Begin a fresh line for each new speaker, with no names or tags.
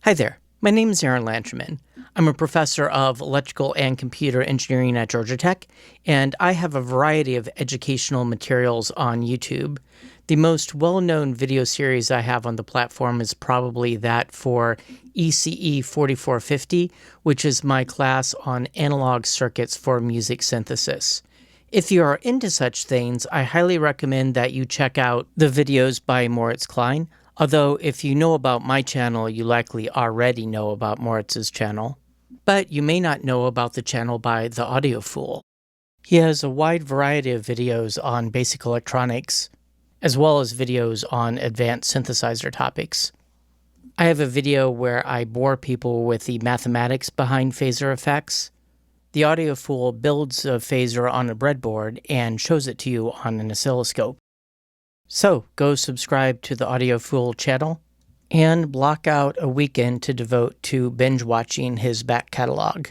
Hi there, my name is Aaron Lancherman. I'm a professor of electrical and computer engineering at Georgia Tech, and I have a variety of educational materials on YouTube. The most well-known video series I have on the platform is probably that for ECE 4450, which is my class on analog circuits for music synthesis. If you are into such things, I highly recommend that you check out the videos by Moritz Klein. Although, if you know about my channel, you likely already know about Moritz's channel. But you may not know about the channel by The Audio Fool. He has a wide variety of videos on basic electronics, as well as videos on advanced synthesizer topics. I have a video where I bore people with the mathematics behind phaser effects. The Audio Fool builds a phaser on a breadboard and shows it to you on an oscilloscope. So, go subscribe to the Audio Fool channel and block out a weekend to devote to binge watching his back catalog.